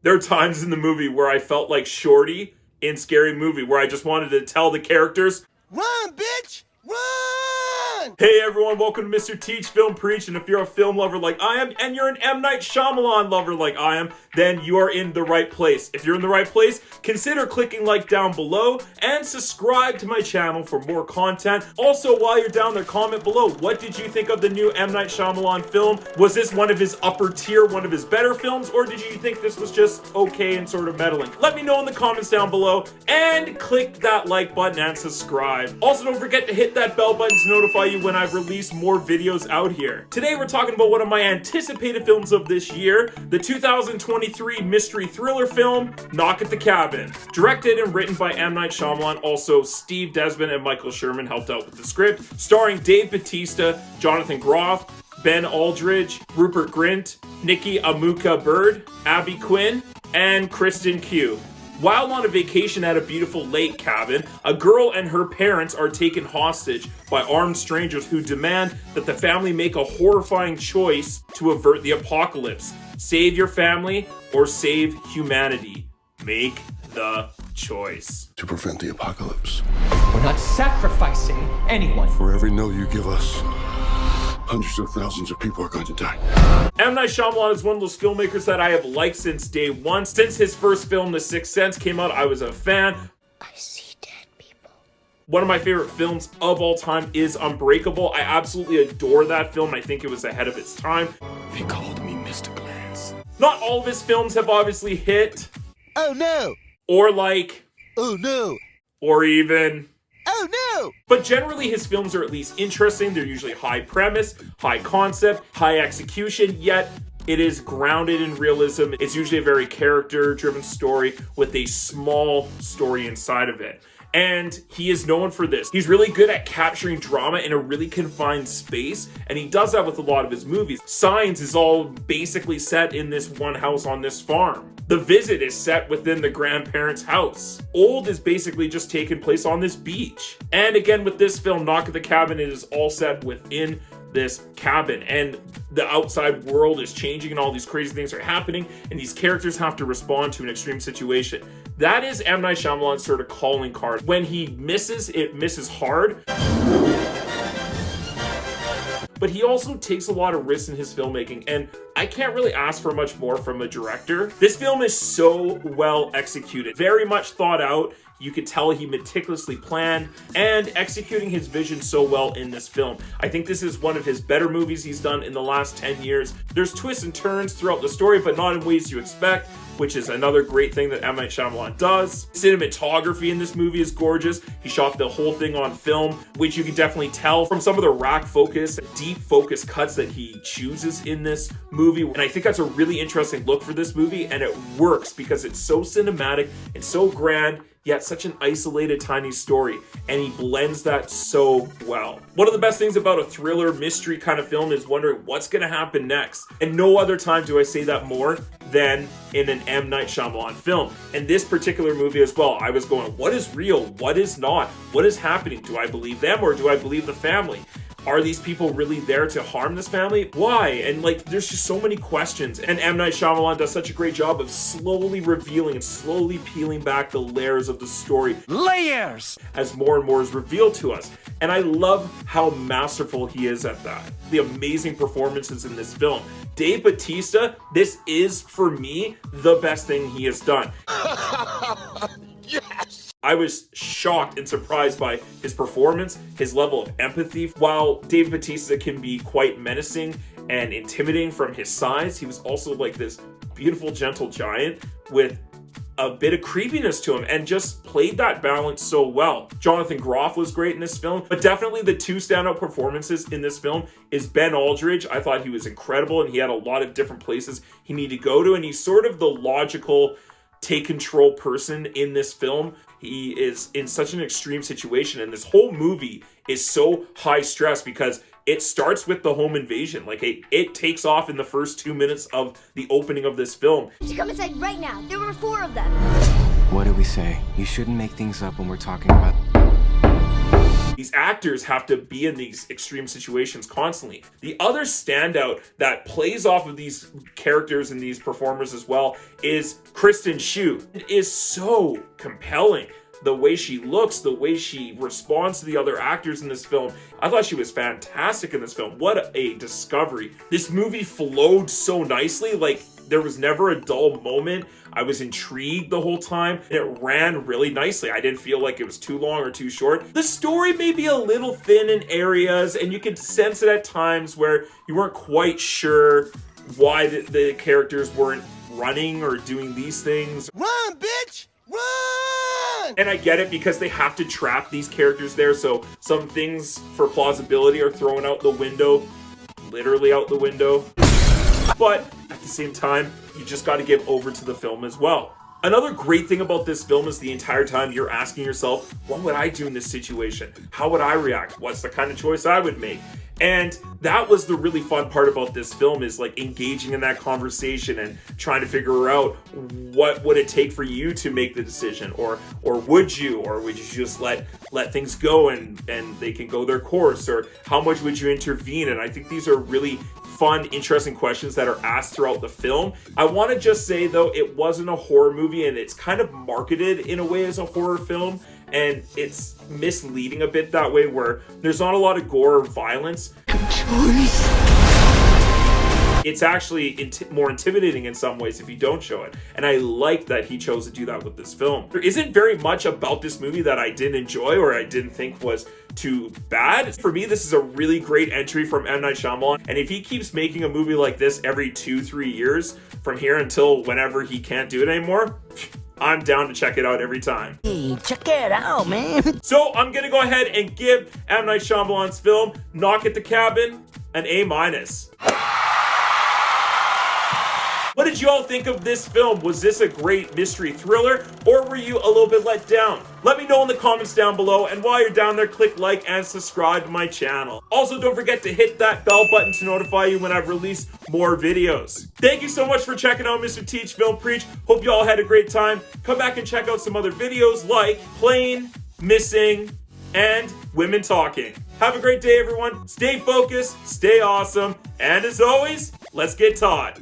There are times in the movie where I felt like Shorty in Scary Movie, where I just wanted to tell the characters, "Run, bitch! Run!" hey everyone, welcome to Mr. Teach Film Preach, and if you're a film lover like I am, and you're an M.Night Shyamalan lover like I am, then you are in the right place. If you're in the right place, consider clicking like down below, and subscribe to my channel for more content. Also, while you're down there, comment below, what did you think of the new M.Night Shyamalan film? Was this one of his upper tier, one of his better films, or did you think this was just okay and sort of meddling? Let me know in the comments down below, and click that like button and subscribe. Also, don't forget to hit that bell button to notify you when I've released more videos out here. Today we're talking about one of my anticipated films of this year, the 2023 mystery thriller film, Knock at the Cabin. Directed and written by M. Night Shyamalan, also Steve Desmond and Michael Sherman helped out with the script, starring Dave Bautista, Jonathan Groff, Ben Aldridge, Rupert Grint, Nikki Amuka Bird, Abby Quinn, and Kristen Cui. While on a vacation at a beautiful lake cabin, a girl and her parents are taken hostage by armed strangers who demand that the family make a horrifying choice to avert the apocalypse. Save your family or save humanity. Make the choice. To prevent the apocalypse. We're not sacrificing anyone. For every no you give us, hundreds of thousands of people are going to die. M. Night Shyamalan is one of those filmmakers that I have liked since day one. Since his first film, The Sixth Sense, came out, I was a fan. I see dead people. One of my favorite films of all time is Unbreakable. I absolutely adore that film. I think it was ahead of its time. They called me Mr. Glass. Not all of his films have obviously hit. Oh no! Or like. Oh no! Or even. Oh no! But generally his films are at least interesting. They're usually high premise, high concept, high execution, yet it is grounded in realism. It's usually a very character-driven story with a small story inside of it. And he is known for this. He's really good at capturing drama in a really confined space, and he does that with a lot of his movies. Signs is all basically set in this one house on this farm. The Visit is set within the grandparents' house. Old is basically just taking place on this beach. And again, with this film, Knock at the Cabin, it is all set within this cabin, and the outside world is changing and all these crazy things are happening, and these characters have to respond to an extreme situation. That is M. Night Shyamalan's sort of calling card. When he misses, it misses hard. But he also takes a lot of risks in his filmmaking, and I can't really ask for much more from a director. This film is so well executed, very much thought out. You could tell he meticulously planned and executing his vision so well in this film. I think this is one of his better movies he's done in the last 10 years. There's twists and turns throughout the story, but not in ways you expect, which is another great thing that M. Night Shyamalan does. Cinematography in this movie is gorgeous. He shot the whole thing on film, which you can definitely tell from some of the rack focus, deep focus cuts that he chooses in this movie. And I think that's a really interesting look for this movie, and it works because it's so cinematic and so grand, yet such an isolated, tiny story, and he blends that so well. One of the best things about a thriller mystery kind of film is wondering what's going to happen next, and no other time do I say that more than in an M. Night Shyamalan film. And this particular movie as well, I was going, what is real? What is not? What is happening? Do I believe them or do I believe the family? Are these people really there to harm this family? Why? And like, there's just so many questions. And M. Night Shyamalan does such a great job of slowly revealing and slowly peeling back the layers of the story. Layers! As more and more is revealed to us. And I love how masterful he is at that. The amazing performances in this film. Dave Bautista, this is, for me, the best thing he has done. Yes! I was shocked and surprised by his performance, his level of empathy. While Dave Bautista can be quite menacing and intimidating from his size, he was also like this beautiful, gentle giant with a bit of creepiness to him and just played that balance so well. Jonathan Groff was great in this film, but definitely the two standout performances in this film is Ben Aldridge. I thought he was incredible, and he had a lot of different places he needed to go to, and he's sort of the logical take control person in this film. He is in such an extreme situation, and this whole movie is so high stress because it starts with the home invasion. Like it takes off in the first 2 minutes of the opening of this film. You should come inside right now. There were 4 of them. What do we say? You shouldn't make things up when we're talking about... These actors have to be in these extreme situations constantly. The other standout that plays off of these characters and these performers as well is Kristen Cui. It is so compelling. The way she looks, the way she responds to the other actors in this film. I thought she was fantastic in this film. What a discovery. This movie flowed so nicely. Like, there was never a dull moment. I was intrigued the whole time. It ran really nicely. I didn't feel like it was too long or too short. The story may be a little thin in areas, and you could sense it at times where you weren't quite sure why the characters weren't running or doing these things. Run, bitch! Run! And I get it because they have to trap these characters there, so some things for plausibility are thrown out the window, literally out the window. But at the same time, you just got to give over to the film as well. Another great thing about this film is the entire time you're asking yourself, what would I do in this situation? How would I react? What's the kind of choice I would make? And that was the really fun part about this film, is like engaging in that conversation and trying to figure out what would it take for you to make the decision, or would you just let things go and they can go their course, or how much would you intervene? And I think these are really fun, interesting questions that are asked throughout the film. I want to just say though, it wasn't a horror movie, and it's kind of marketed in a way as a horror film, and it's misleading a bit that way, where there's not a lot of gore or violence. It's actually more intimidating in some ways if you don't show it, and I like that he chose to do that with this film. There isn't very much about this movie that I didn't enjoy or I didn't think was too bad. For me, this is a really great entry from M. Night Shyamalan, and if he keeps making a movie like this every 2-3 years from here until whenever he can't do it anymore, I'm down to check it out every time. Hey, check it out, man. So I'm gonna go ahead and give M. Night Shyamalan's film Knock at the Cabin an A-. What did you all think of this film? Was this a great mystery thriller, or were you a little bit let down? Let me know in the comments down below, and while you're down there, click like and subscribe to my channel. Also, don't forget to hit that bell button to notify you when I release more videos. Thank you so much for checking out Mr. Teach Film Preach. Hope you all had a great time. Come back and check out some other videos like Plain, Missing, and Women Talking. Have a great day, everyone. Stay focused, stay awesome, and as always, let's get taught.